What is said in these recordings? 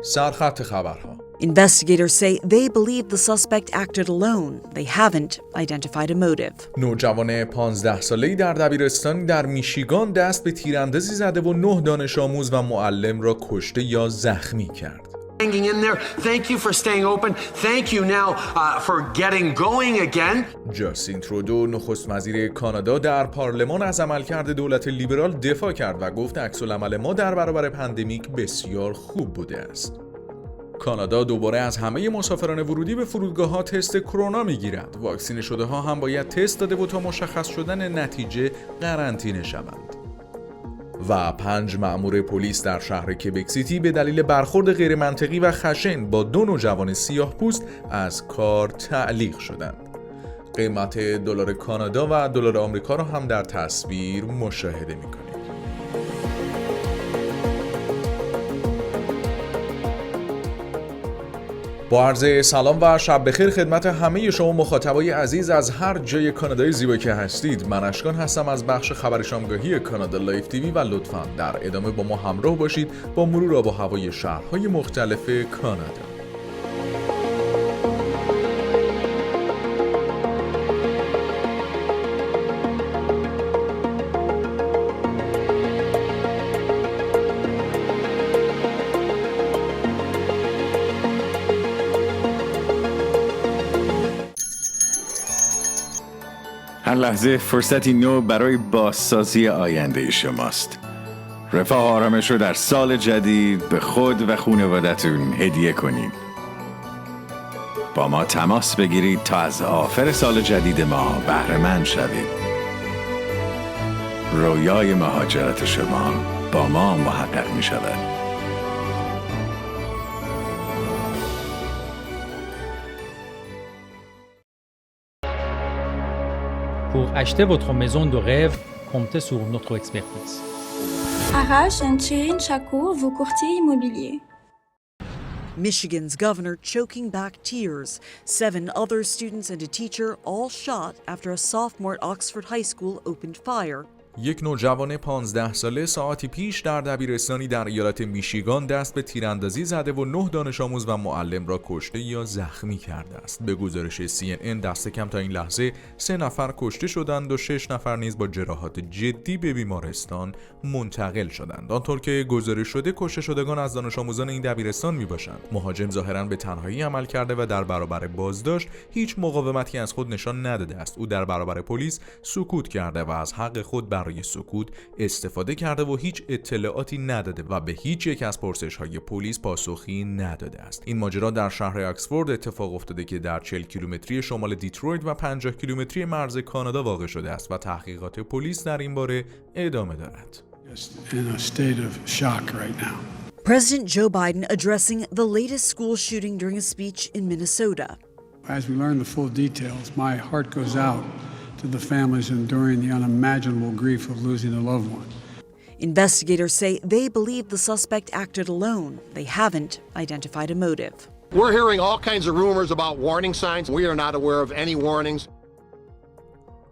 سرخط خبرها. Investigators say they believe the suspect acted alone. They haven't identified a motive. نوجوان 15 ساله‌ای در دبیرستانی در میشیگان دست به تیراندازی زده و 9 دانش آموز و معلم را کشته یا زخمی کرد. Hanging in there. Thank you for staying open. Thank you now for getting going again. جاستین ترودو نخست وزیر کانادا در پارلمان از عملکرد دولت لیبرال دفاع کرد و گفت العمل ما در برابر پاندمیک بسیار خوب بوده است. کانادا دوباره از همه مسافران ورودی به فرودگاه‌ها تست کرونا میگیرد. واکسینه شده ها هم باید تست داده و تا مشخص شدن نتیجه قرنطینه شوند. و 5 مأمور پلیس در شهر کبک سیتی به دلیل برخورد غیرمنطقی و خشن با 2 نوجوان سیاه‌پوست از کار تعلیق شدند. قیمت دلار کانادا و دلار آمریکا را هم در تصویر مشاهده می‌کنید. با عرض سلام و شب بخیر خدمت همه شما مخاطبای عزیز از هر جای کانادای زیبا که هستید. من اشکان هستم از بخش خبر شامگاهی کانادا لایف تیوی و لطفاً در ادامه با ما همراه باشید با مرور آب و هوای شهرهای مختلف کانادا. هر لحظه فرصتی نو برای بازسازی آینده شماست. رفاه و آرامش رو در سال جدید به خود و خانواده‌تون هدیه کنید. با ما تماس بگیرید تا از آفر سال جدید ما بهره مند شوید. رویای مهاجرت شما با ما محقق می شود. Pour acheter votre maison de rêve, comptez sur notre expertise. Arrache, Chain, Chaco, vos courtiers immobiliers. Michigan's governor choking back tears. 7 other students and a teacher all shot after a sophomore at Oxford High School opened fire. یک نوجوان 15 ساله ساعتی پیش در دبیرستانی در ایالت میشیگان دست به تیراندازی زده و 9 دانش آموز و معلم را کشته یا زخمی کرده است. به گزارش CNN دست کم تا این لحظه 3 نفر کشته شدند و 6 نفر نیز با جراحات جدی به بیمارستان منتقل شدند. آنطور که گزارش شده کشته شدگان از دانش آموزان این دبیرستان میباشند. مهاجم ظاهراً به تنهایی عمل کرده و در برابر بازداشت هیچ مقاومتی از خود نشان نداده است. او در برابر پلیس سکوت کرده و از حق خود برای سکوت استفاده کرده و هیچ اطلاعاتی نداده و به هیچ یک از پرسش‌های پلیس پاسخی نداده است. این ماجرا در شهر اکسفورد اتفاق افتاده که در 40 کیلومتری شمال دیترویت و 50 کیلومتری مرز کانادا واقع شده است و تحقیقات پلیس در این باره ادامه دارد. President Joe Biden addressing the latest school shooting during a speech in Minnesota. As we learn the full details, my heart goes out to the families enduring the unimaginable grief of losing a loved one. Investigators say they believe the suspect acted alone. They haven't identified a motive. We're hearing all kinds of rumors about warning signs. We are not aware of any warnings.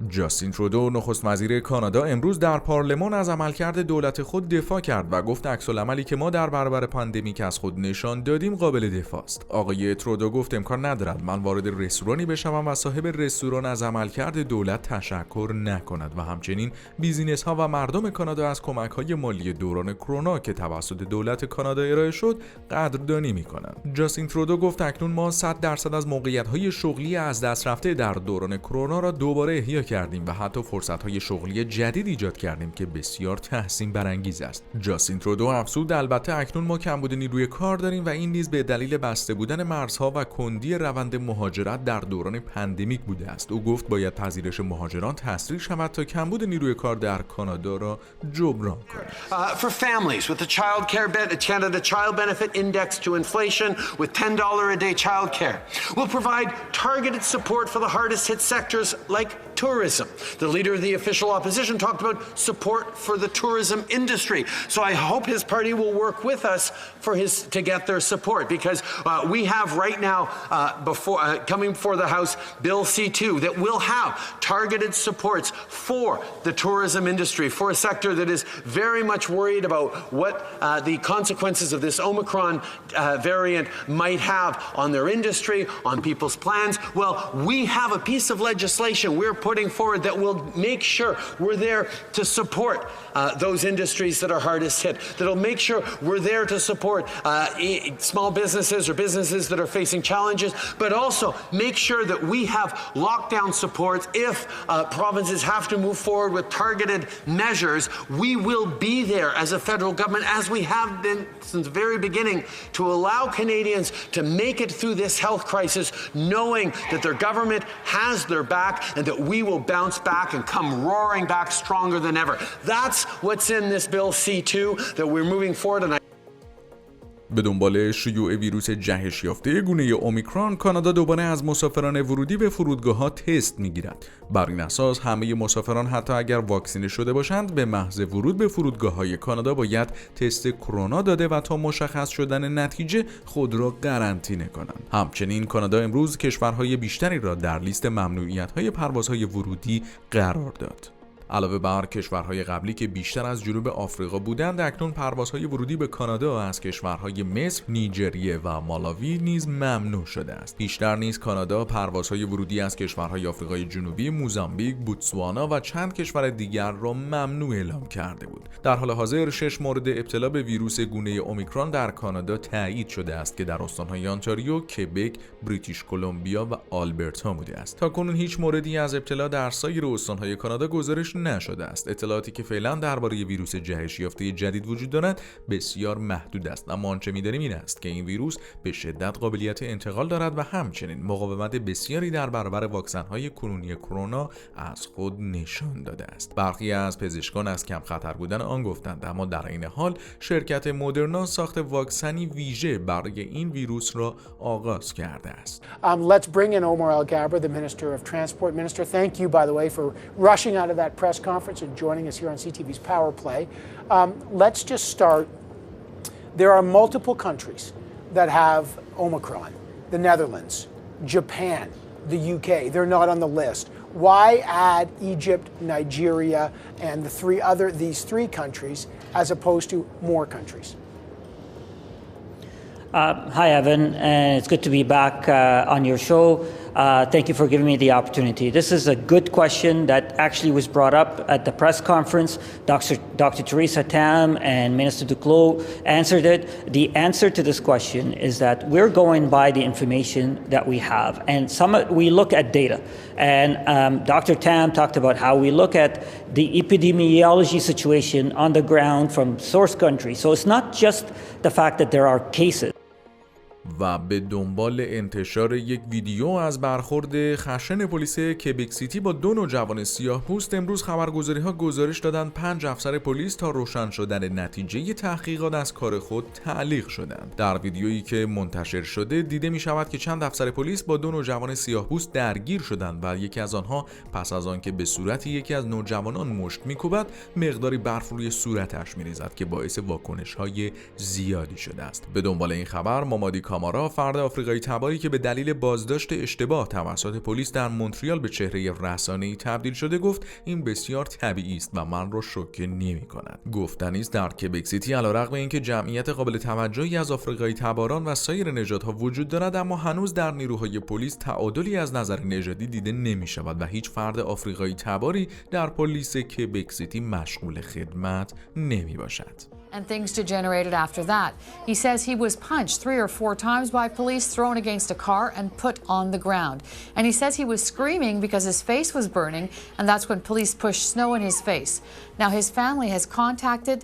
جاستین ترودو نخست وزیر کانادا امروز در پارلمان از عملکرد دولت خود دفاع کرد و گفت عکس‌العملی که ما در برابر پاندمیک از خود نشان دادیم قابل دفاع است. آقای ترودو گفت امکان ندارد من وارد رستورانی بشوم و صاحب رستوران از عملکرد دولت تشکر نکند و همچنین بیزینس ها و مردم کانادا از کمک های مالی دوران کرونا که توسط دولت کانادا ارائه شد قدردانی می‌کنند. جاستین ترودو گفت اکنون ما 100% از موقعیت‌های شغلی از دست رفته در دوران کرونا را دوباره احیا کردیم و حتی فرصت‌های شغلی جدید ایجاد کردیم که بسیار تحسین برانگیز است. جاستین ترودو افزود البته اکنون ما کمبود نیروی کار داریم و این نیز به دلیل بسته بودن مرزها و کندی روند مهاجرت در dوران پاندمیک بوده است. او گفت باید پذیرش مهاجران تسریع شود تا کمبود نیروی کار در کانادا را جبران کنیم. For families with a child care Canada child benefit indexed to inflation with $10 a day child care. We'll provide targeted support for the hardest hit sectors like tourism. The leader of the official opposition talked about support for the tourism industry. So I hope his party will work with us to get their support, because we have right now coming before the House Bill C2 that will have targeted supports for the tourism industry, for a sector that is very much worried about what the consequences of this Omicron variant might have on their industry, on people's plans. Well, we have a piece of legislation we're putting forward that will make sure we're there to support those industries that are hardest hit, that'll make sure we're there to support small businesses or businesses that are facing challenges, but also make sure that we have lockdown supports. If provinces have to move forward with targeted measures, we will be there as a federal government, as we have been since the very beginning, to allow Canadians to make it through this health crisis, knowing that their government has their back and that we will bounce back and come roaring back stronger than ever. That's what's in this Bill C2 that we're moving forward. And به دنبال شیوع ویروس جهش یافته گونه اومیکرون، کانادا دوباره از مسافران ورودی به فرودگاه‌ها تست میگیرد. بر این اساس همه مسافران حتی اگر واکسینه شده باشند به محض ورود به فرودگاه‌های کانادا باید تست کرونا داده و تا مشخص شدن نتیجه خود را قرنطینه کنند. همچنین کانادا امروز کشورهای بیشتری را در لیست ممنوعیت‌های پروازهای ورودی قرار داد. علاوه بر کشورهای قبلی که بیشتر از جنوب آفریقا بودند، اکنون پروازهای ورودی به کانادا از کشورهای مصر، نیجریه و مالاوی نیز ممنوع شده است. بیشتر نیز کانادا پروازهای ورودی از کشورهای آفریقای جنوبی، موزامبیک، بوتسوانا و چند کشور دیگر را ممنوع اعلام کرده بود. در حال حاضر 6 مورد ابتلا به ویروس گونه اومیکرون در کانادا تایید شده است که در استانهای آنتاریو، کبک، بریتیش کلمبیا و آلبرتا بوده است. تاکنون هیچ موردی از ابتلا در سایر استانهای کانادا گزارش نشده است. اطلاعاتی که فعلا درباره ویروس جهش یافته جدید وجود دارد بسیار محدود است، اما آنچه می‌دانیم این است که این ویروس به شدت قابلیت انتقال دارد و همچنین مقاومت بسیاری در برابر واکسن‌های کنونی کرونا از خود نشان داده است. برخی از پزشکان از کم خطر بودن آن گفتند، اما در این حال شرکت مدرنا ساخت واکسنی ویژه برای این ویروس را آغاز کرده است. Let's bring in Omar Al-Gabra, the Minister of Transport. Minister, thank you, by the way, for rushing out of that press conference and joining us here on CTV's Power Play. Let's just start. There are multiple countries that have Omicron. The Netherlands, Japan, the UK. They're not on the list. Why add Egypt, Nigeria, and these three countries as opposed to more countries? Hi, Evan, and it's good to be back on your show. Thank you for giving me the opportunity. This is a good question that actually was brought up at the press conference. Dr. Theresa Tam and Minister Duclos answered it. The answer to this question is that we're going by the information that we have, and we look at data. And Dr. Tam talked about how we look at the epidemiology situation on the ground from source country. So it's not just the fact that there are cases. و به دنبال انتشار یک ویدیو از برخورد خشن پلیس کبک سیتی با 2 نوجوان سیاه‌پوست، امروز خبرگزاری‌ها گزارش دادند 5 افسر پلیس تا روشن شدن نتیجه تحقیقات از کار خود تعلیق شدند. در ویدیویی که منتشر شده دیده می شود که چند افسر پلیس با 2 نوجوان سیاه‌پوست درگیر شدند و یکی از آنها پس از آنکه به صورت یکی از نوجوانان مشت می‌کوبد، مقداری برف روی صورتش می‌ریزد که باعث واکنش‌های زیادی شده است. به دنبال این خبر مامادی کامارا، فرد آفریقایی تباری که به دلیل بازداشت اشتباه توسط پلیس در مونتریال به چهره رسانه‌ای تبدیل شده، گفت این بسیار طبیعی است و من را شوکه نمی‌کند. گفتنی است در کبک سیتی علیرغم اینکه جمعیت قابل توجهی از آفریقایی تباران و سایر نژادها وجود دارد، اما هنوز در نیروهای پلیس تعادلی از نظر نژادی دیده نمی‌شود و هیچ فرد آفریقایی تباری در پلیس کبک سیتی مشغول خدمت نمی‌باشد. And things degenerated after that. He says he was punched 3 or 4 times by police, thrown against a car and put on the ground. And he says he was screaming because his face was burning, and that's when police pushed snow in his face. Now his family has contacted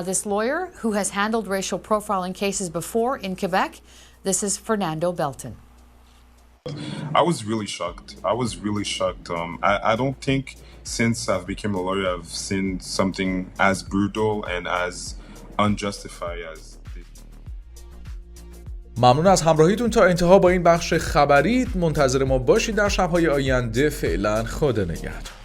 this lawyer who has handled racial profiling cases before in Quebec. This is Fernando Belton. I was really shocked. I don't think since I've become a lawyer I've seen something as brutal and as unjustified as this. ممنون از همراهیتون تا انتها با این بخش خبری. منتظر ما باشید در شب‌های آینده. فعلا خدا نگهدار.